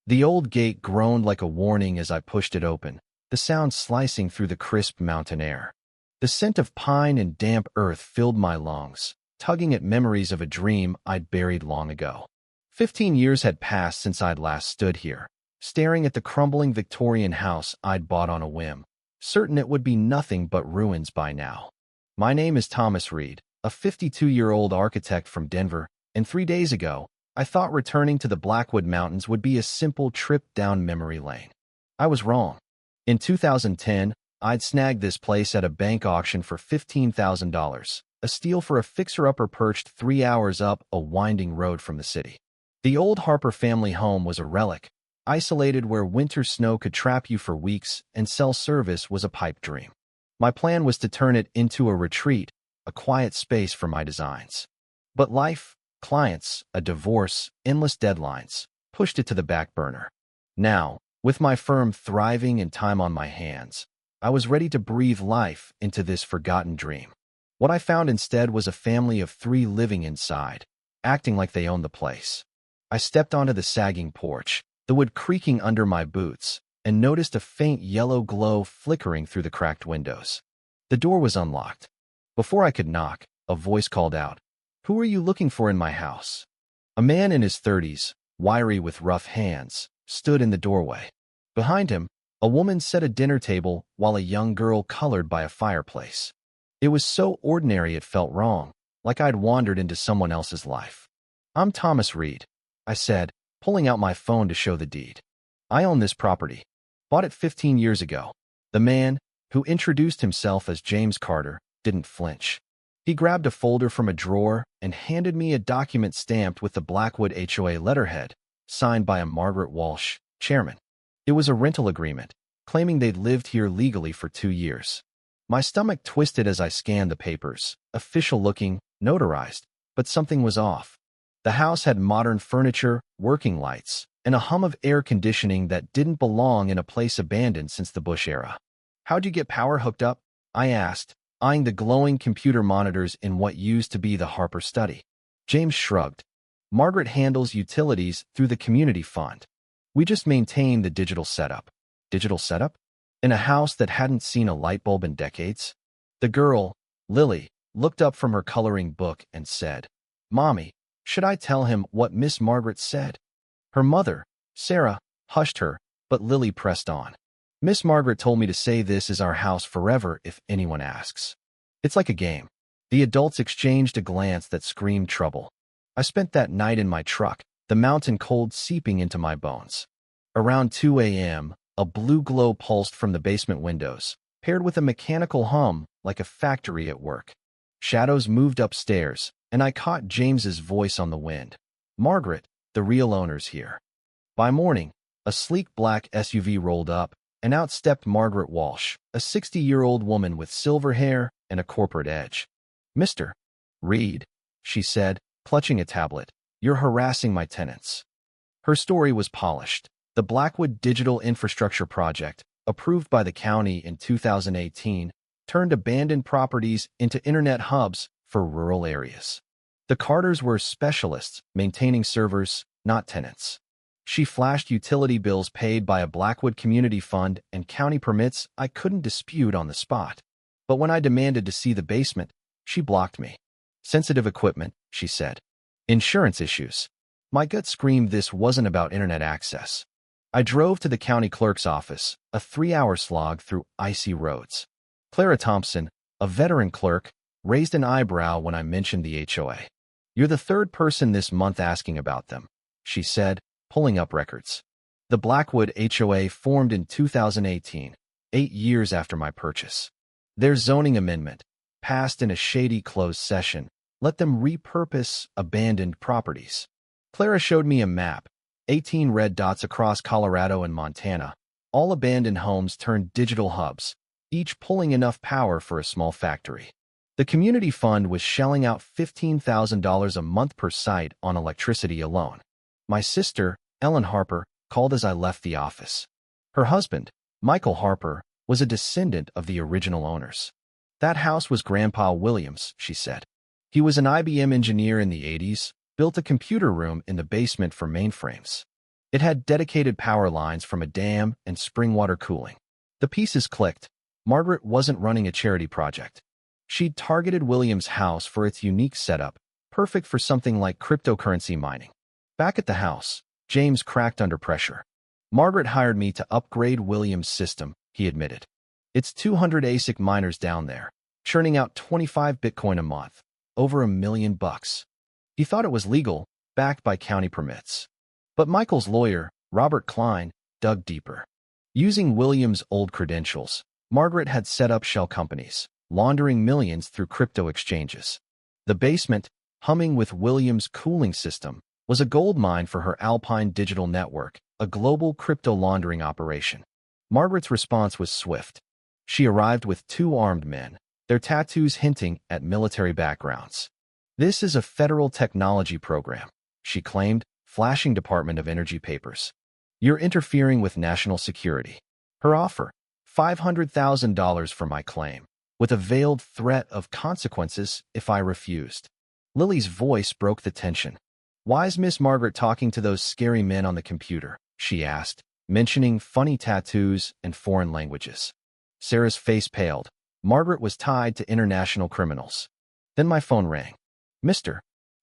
The old gate groaned like a warning as I pushed it open, the sound slicing through the crisp mountain air. The scent of pine and damp earth filled my lungs, tugging at memories of a dream I'd buried long ago. 15 years had passed since I'd last stood here, staring at the crumbling Victorian house I'd bought on a whim, certain it would be nothing but ruins by now. My name is Thomas Reed, a 52-year-old architect from Denver, and 3 days ago, I thought returning to the Blackwood Mountains would be a simple trip down memory lane. I was wrong. In 2010, I'd snagged this place at a bank auction for $15,000, a steal for a fixer-upper perched 3 hours up a winding road from the city. The old Harper family home was a relic, isolated where winter snow could trap you for weeks and cell service was a pipe dream. My plan was to turn it into a retreat, a quiet space for my designs. But life, clients, a divorce, endless deadlines, pushed it to the back burner. Now, with my firm thriving and time on my hands, I was ready to breathe life into this forgotten dream. What I found instead was a family of 3 living inside, acting like they owned the place. I stepped onto the sagging porch, the wood creaking under my boots, and noticed a faint yellow glow flickering through the cracked windows. The door was unlocked. Before I could knock, a voice called out, "Who are you looking for in my house?" A man in his 30s, wiry with rough hands, stood in the doorway. Behind him, a woman set a dinner table while a young girl colored by a fireplace. It was so ordinary it felt wrong, like I'd wandered into someone else's life. "I'm Thomas Reed," I said, pulling out my phone to show the deed. "I own this property. Bought it 15 years ago." The man, who introduced himself as James Carter, didn't flinch. He grabbed a folder from a drawer and handed me a document stamped with the Blackwood HOA letterhead, signed by a Margaret Walsh, chairman. It was a rental agreement, claiming they'd lived here legally for 2 years. My stomach twisted as I scanned the papers, official-looking, notarized, but something was off. The house had modern furniture, working lights, and a hum of air conditioning that didn't belong in a place abandoned since the Bush era. "How'd you get power hooked up?" I asked, eyeing the glowing computer monitors in what used to be the Harper study. James shrugged. "Margaret handles utilities through the community fund. We just maintain the digital setup." Digital setup? In a house that hadn't seen a light bulb in decades? The girl, Lily, looked up from her coloring book and said, "Mommy, should I tell him what Miss Margaret said?" Her mother, Sarah, hushed her, but Lily pressed on. "Miss Margaret told me to say this is our house forever if anyone asks." It's like a game. The adults exchanged a glance that screamed trouble. I spent that night in my truck, the mountain cold seeping into my bones. Around 2 a.m., a blue glow pulsed from the basement windows, paired with a mechanical hum like a factory at work. Shadows moved upstairs, and I caught James's voice on the wind. "Margaret, the real owner's here." By morning, a sleek black SUV rolled up, and out stepped Margaret Walsh, a 60-year-old woman with silver hair and a corporate edge. "Mr. Reed," she said, clutching a tablet, "you're harassing my tenants." Her story was polished. The Blackwood Digital Infrastructure Project, approved by the county in 2018, turned abandoned properties into internet hubs for rural areas. The Carters were specialists, maintaining servers, not tenants. She flashed utility bills paid by a Blackwood community fund and county permits I couldn't dispute on the spot. But when I demanded to see the basement, she blocked me. "Sensitive equipment," she said. "Insurance issues." My gut screamed this wasn't about internet access. I drove to the county clerk's office, a 3-hour slog through icy roads. Clara Thompson, a veteran clerk, raised an eyebrow when I mentioned the HOA. "You're the 3rd person this month asking about them," she said, pulling up records. The Blackwood HOA formed in 2018, 8 years after my purchase. Their zoning amendment, passed in a shady closed session, let them repurpose abandoned properties. Clara showed me a map, 18 red dots across Colorado and Montana, all abandoned homes turned digital hubs, each pulling enough power for a small factory. The community fund was shelling out $15,000 a month per site on electricity alone. My sister, Ellen Harper, called as I left the office. Her husband, Michael Harper, was a descendant of the original owners. "That house was Grandpa Williams," she said. "He was an IBM engineer in the 80s, built a computer room in the basement for mainframes. It had dedicated power lines from a dam and spring water cooling. The pieces clicked. Margaret wasn't running a charity project. She'd targeted William's house for its unique setup, perfect for something like cryptocurrency mining. Back at the house, James cracked under pressure. Margaret hired me to upgrade William's system, he admitted. It's 200 ASIC miners down there, churning out 25 Bitcoin a month, over $1 million. He thought it was legal, backed by county permits. But Michael's lawyer, Robert Klein, dug deeper. Using William's old credentials, Margaret had set up shell companies, laundering millions through crypto exchanges. The basement, humming with William's cooling system, was a goldmine for her Alpine Digital Network, a global crypto laundering operation. Margaret's response was swift. She arrived with 2 armed men, their tattoos hinting at military backgrounds. "This is a federal technology program," she claimed, flashing Department of Energy papers. "You're interfering with national security." Her offer, $500,000 for my claim, with a veiled threat of consequences if I refused. Lily's voice broke the tension. "Why's Miss Margaret talking to those scary men on the computer?" she asked, mentioning funny tattoos and foreign languages. Sarah's face paled. Margaret was tied to international criminals. Then my phone rang. "Mr.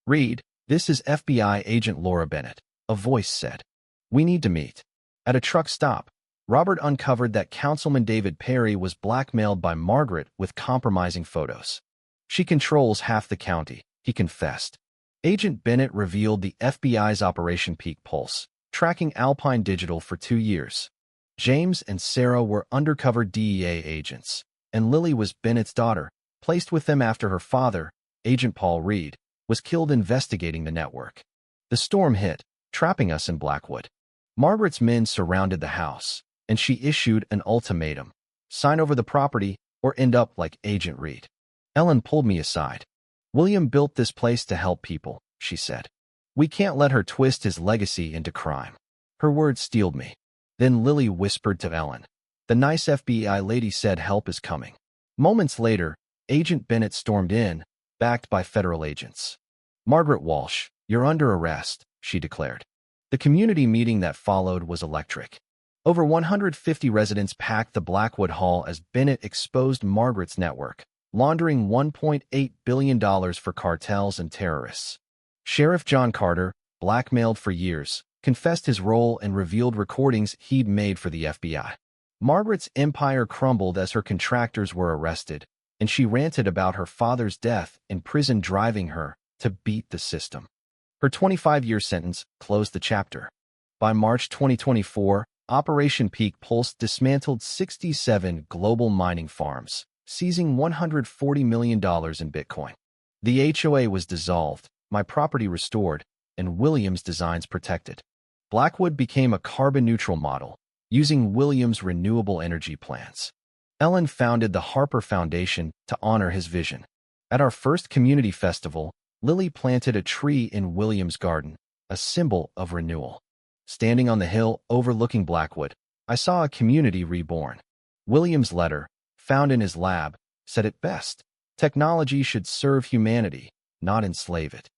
Reed, this is FBI agent Laura Bennett," a voice said. "We need to meet." At a truck stop, Robert uncovered that Councilman David Perry was blackmailed by Margaret with compromising photos. "She controls half the county," he confessed. Agent Bennett revealed the FBI's Operation Peak Pulse, tracking Alpine Digital for 2 years. James and Sarah were undercover DEA agents, and Lily was Bennett's daughter, placed with them after her father, Agent Paul Reed, was killed investigating the network. The storm hit, trapping us in Blackwood. Margaret's men surrounded the house, and she issued an ultimatum: sign over the property or end up like Agent Reed. Ellen pulled me aside. "William built this place to help people," she said. "We can't let her twist his legacy into crime." Her words steeled me. Then Lily whispered to Ellen. "The nice FBI lady said help is coming." Moments later, Agent Bennett stormed in, backed by federal agents. "Margaret Walsh, you're under arrest," she declared. The community meeting that followed was electric. Over 150 residents packed the Blackwood Hall as Bennett exposed Margaret's network, laundering $1.8 billion for cartels and terrorists. Sheriff John Carter, blackmailed for years, confessed his role and revealed recordings he'd made for the FBI. Margaret's empire crumbled as her contractors were arrested, and she ranted about her father's death in prison, driving her to beat the system. Her 25-year sentence closed the chapter. By March 2024, Operation Peak Pulse dismantled 67 global mining farms, seizing $140 million in Bitcoin. The HOA was dissolved, my property restored, and Williams' designs protected. Blackwood became a carbon-neutral model, using Williams' renewable energy plans. Ellen founded the Harper Foundation to honor his vision. At our first community festival, Lily planted a tree in Williams' garden, a symbol of renewal. Standing on the hill overlooking Blackwood, I saw a community reborn. Williams' letter, found in his lab, said it best: technology should serve humanity, not enslave it.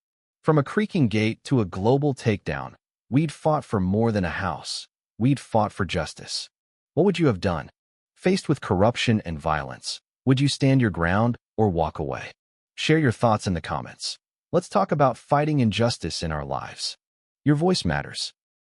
From a creaking gate to a global takedown, we'd fought for more than a house. We'd fought for justice. What would you have done? Faced with corruption and violence, would you stand your ground or walk away? Share your thoughts in the comments. Let's talk about fighting injustice in our lives. Your voice matters.